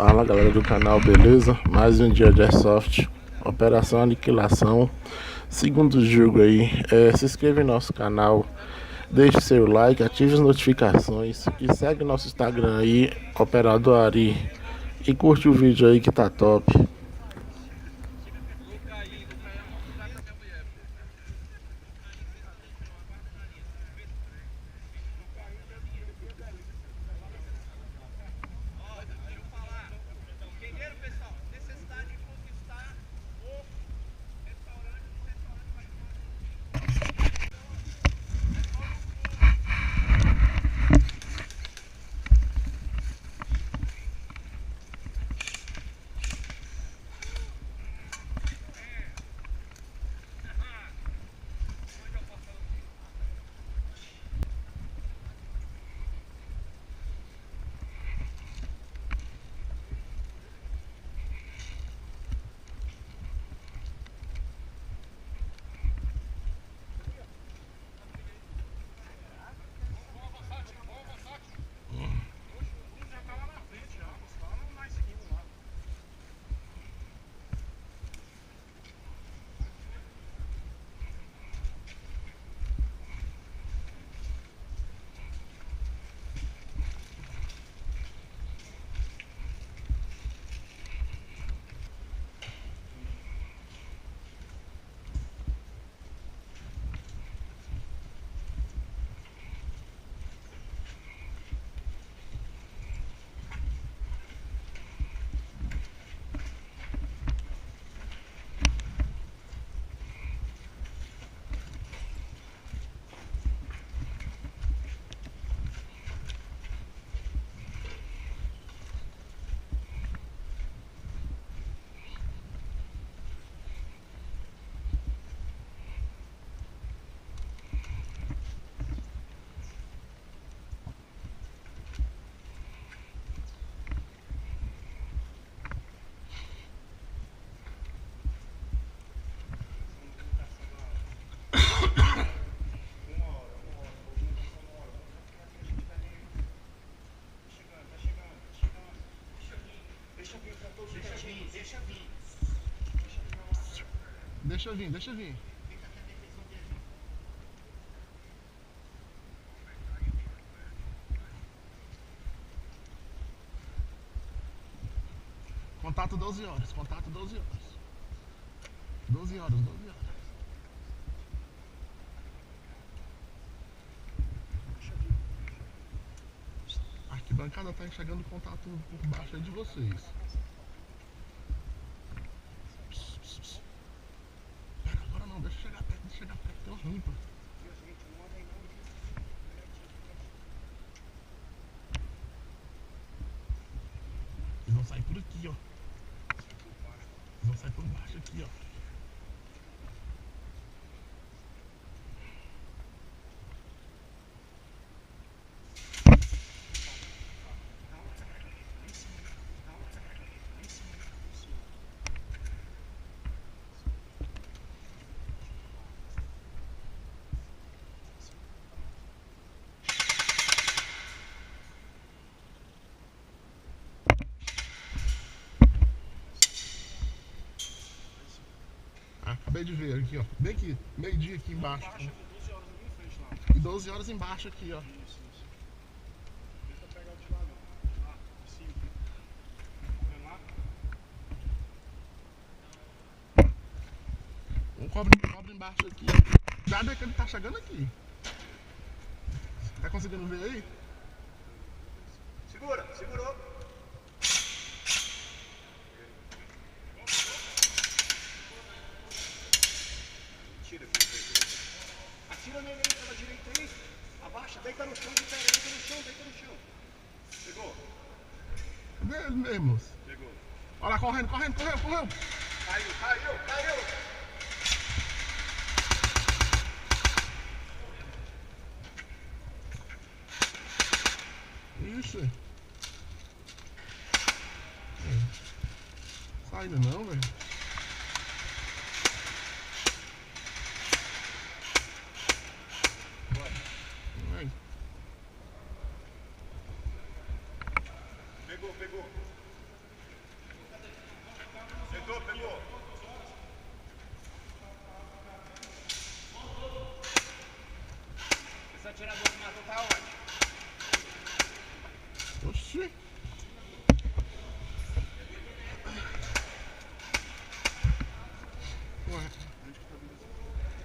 Fala galera do canal, beleza? Mais um dia de Airsoft, Operação Aniquilação, segundo jogo aí. Se inscreva em nosso canal, deixe seu like, ative as notificações e segue nosso Instagram aí, Operador Ari, e curte o vídeo aí que tá top. Deixa vir. Contato 12 horas, contato 12 horas. 12 horas. A arquibancada tá enxergando o contato por baixo aí de vocês. Agora não, deixa chegar perto, tem uma rampa. Eles vão sair por aqui, ó. Eles vão sair por baixo aqui, ó. Acabei de ver aqui, ó. Bem aqui, meio-dia aqui embaixo. E 12 horas embaixo aqui, ó. Tenta pegar o de lá, não. Lá, de cima. Um cobre embaixo aqui. Já vê que ele tá chegando aqui. Tá conseguindo ver aí? Segurou. Atira nele aí pela direita aí. Abaixa, deita no chão de pé, deita no chão. Pegou? Cadê ele mesmo, moço? Pegou. Olha lá, correndo. Caiu. Ixi. Sai ainda não, velho. Pegou.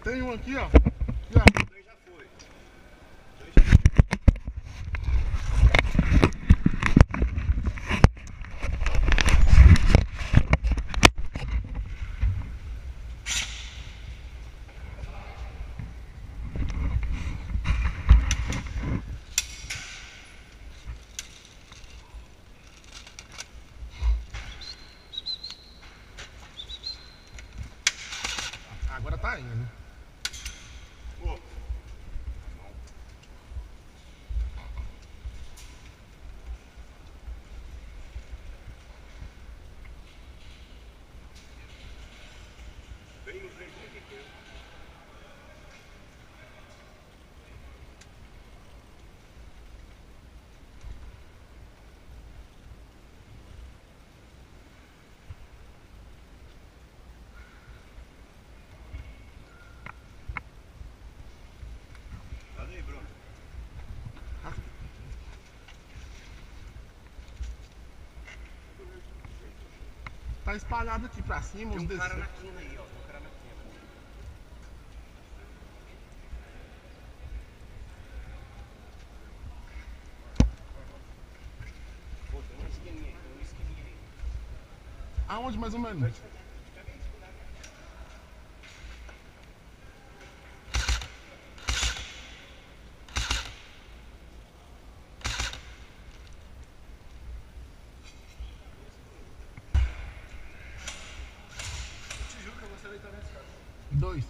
Tem um aqui, ó. Aqui, ó. Dois já foi. Agora tá indo. Pô. Bem no frente aqui. Faz aí, Bruno. Tá espalhado aqui pra cima, Tem os um cara descer. na quina aí, ó. Tem um cara na quina. Pô, tem uma esquininha aí, tem uma esquininha aí. Aonde mais ou menos? Te juro que eu gostei também desse cara. 2.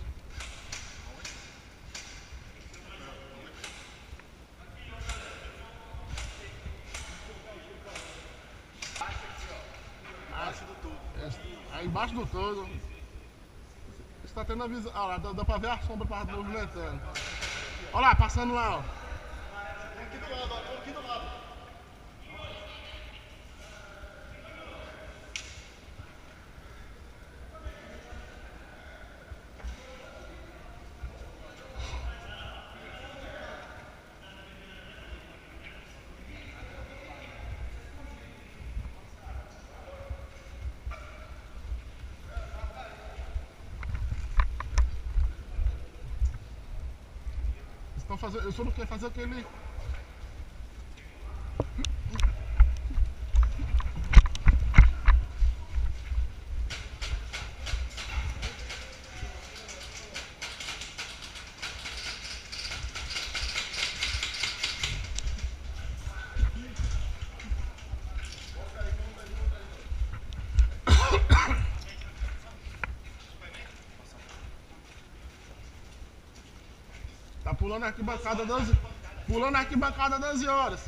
Embaixo do tubo. Aí embaixo do todo. Você tá tendo a visão. Olha lá, dá pra ver a sombra movimentando. Olha lá, passando lá, ó. Tem aqui do lado, ó. Tô aqui do lado. Estão fazendo. Eu só não quero fazer aquele. Tá pulando a arquibancada 12. Pulando a arquibancada 12 horas.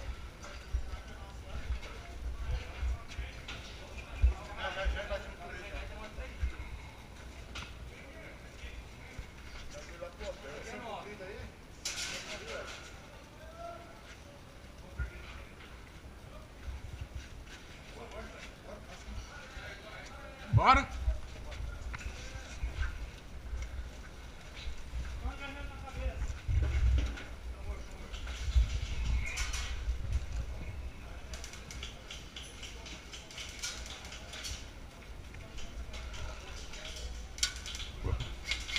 Bora?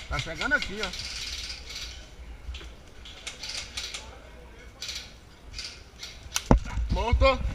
Tá chegando aqui, ó. Monta.